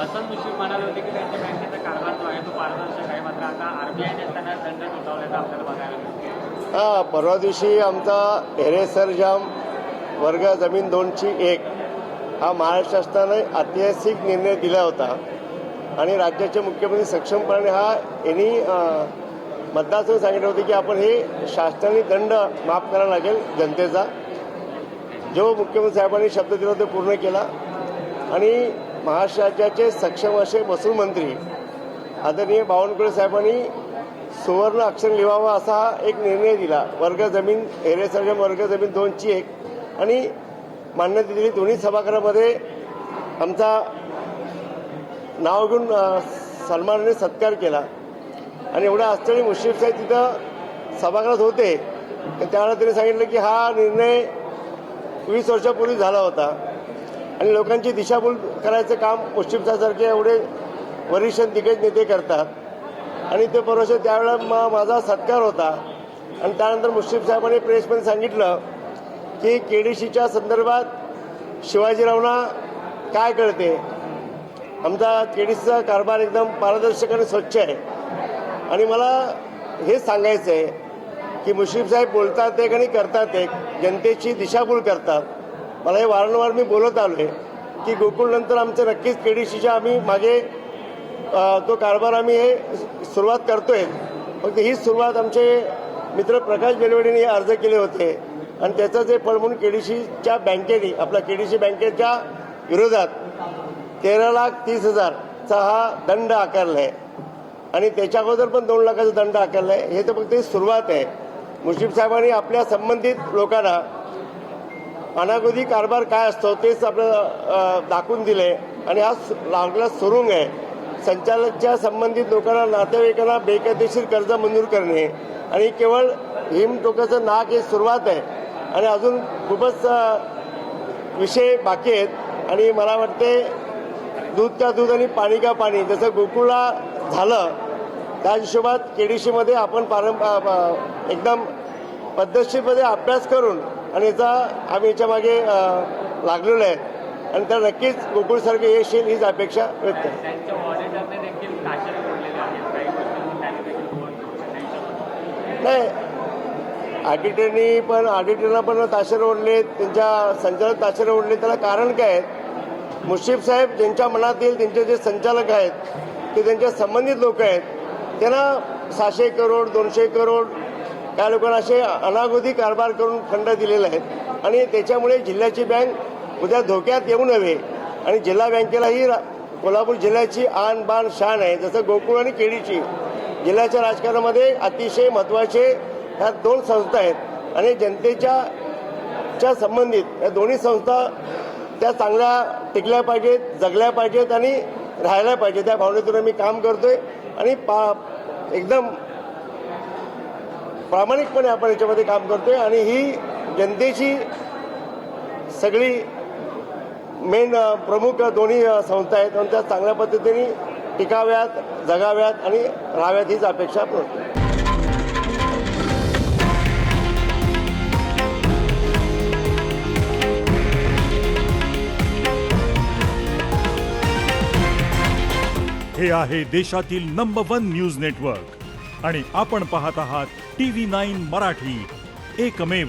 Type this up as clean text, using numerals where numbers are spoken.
हसन मुश्रीफ म्हणाले होते की त्यांच्या बँकेचा कारभार जो आहे तो पारदर्शक आहे, मात्र आता आरबीआयने त्यांना दंड ठोठावल्याचं आपल्याला बघायला मिळतं. हां, परवा दिवशी आमचा हेरे सरंजाम वर्ग जमीन 2/1 हा महाराष्ट्र शासनाने ऐतिहासिक निर्णय दिला होता आणि राज्याचे मुख्यमंत्री सक्षमपणे यांनी मतदारांना सांगितलं होतं की आपण हे शासनाने दंड माफ करावा लागेल जनतेचा. जो मुख्यमंत्री साहेबांनी शब्द दिला तो पूर्ण केला आणि महाराष्ट्र राज्याचे सक्षम असे महसूल मंत्री आदरणीय बावनकुळे साहेबांनी सुवर्ण अक्षर लिहावा असा एक निर्णय दिला. वर्ग जमीन हेरे सरंजाम वर्ग जमीन 2/1 आणि मान्यता दिली. दोन्ही सभागृहामध्ये आमचा नाव घेऊन सन्मानाने सत्कार केला आणि एवढा आश्चर्य मुश्रीफ साहेब तिथं सभागृहात होते त्यावेळेला त्यांनी सांगितलं की हा निर्णय 20 वर्षापूर्वी झाला होता आणि लोकांची दिशाभूल करायचं काम मुश्रीफ साहेबांसारखे एवढे वरिष्ठ दिग्गज नेते करतात आणि ते परवा त्यावेळेला माझा सत्कार होता. आणि त्यानंतर मुश्रीफ साहेबांनी प्रेसमध्ये सांगितलं की केडीसीच्या संदर्भात शिवाजीरावना काय कळते, आमचा केडीसीचा कारभार एकदम पारदर्शक आणि स्वच्छ आहे. आणि मला हेच सांगायचं आहे की मुश्रीफ साहेब बोलतात एक आणि करतात एक, जनतेची दिशाभूल करतात. मला हे वारंवार मी बोलत आलो आहे की गोकुळनंतर आमचं नक्कीच केडीसीच्या आम्ही मागे तो कारभार आम्ही हे सुरुवात करतोय. फक्त हीच सुरुवात आमचे मित्र प्रकाश बेलवडेंनी अर्ज केले होते आणि त्याचं जे फळ म्हणून केडीसीच्या बँकेने आपल्या केडीसी बँकेच्या विरोधात 13,30,000चा हा दंड आकारला आहे आणि त्याच्या अगोदर पण 2 लाखाचा दंड आकारला आहे. हे तर फक्त सुरुवात आहे. मुश्रीफ साहेबांनी आपल्या संबंधित लोकांना अनागोदी कारभार काय असतो तेच आपल्याला दाखवून दिले आणि हा लागला सुरुंग आहे. संचालकच्या संबंधित लोकांना नातेवाईकांना बेकायदेशीर कर्ज मंजूर करणे आणि केवळ हिमटोकाचं नाक हे सुरुवात आहे आणि अजून खूपच विषय बाकी आहेत. आणि मला वाटते दूध का दूध आणि पाणी का पाणी जसं गोकुळला झालं त्या हिशोबात केडीसीमध्ये आपण एकदम पद्धतशीरमध्ये अभ्यास करून आणि याचा आम्ही याच्या मागे लागलेलो आहे आणि तर नक्कीच गोकुळसारखं यश येईल हीच अपेक्षा व्यक्त आहे. त्यांच्या ऑडिटरने देखील ताशेरे ओढलेले आहेत काही गोष्टी त्यांनी देखील नाही, ऑडिटरना पण ताशेरे ओढले, त्यांच्या संचालक ताशेरे ओढले. त्याला कारण काय आहे? मुश्रीफ साहेब ज्यांच्या मनात येईल त्यांचे जे संचालक आहेत ते त्यांच्या संबंधित लोक आहेत त्यांना 600 करोड 200 करोड काय लोकांना असे अनागोदी कारभार करून फंड दिलेले आहेत आणि त्याच्यामुळे जिल्ह्याची बँक उद्या धोक्यात येऊ नये. आणि जिल्हा बँकेलाही कोल्हापूर जिल्ह्याची आन बान शान आहे. जसं गोकुळ आणि केडीसी जिल्ह्याच्या राजकारणामध्ये अतिशय महत्त्वाचे ह्या 2 संस्था आहेत आणि जनतेच्या संबंधित या दोन्ही संस्था त्या चांगल्या टिकल्या पाहिजेत, जगल्या पाहिजेत आणि राहायला पाहिजे. त्या भावनेतून मी काम करतोय आणि एकदम प्रामाणिकपणे आपण याच्यामध्ये काम करतोय आणि ही जनतेची सगळी मेन प्रमुख दोन्ही संस्था आहेत आणि त्या चांगल्या पद्धतीने टिकाव्यात, जगाव्यात आणि राहाव्यात हीच अपेक्षा आपण करतो. हे आहे देशातील नंबर 1 न्यूज नेटवर्क आणि आपण पाहत आहात TV9 मराठी, एकमेव.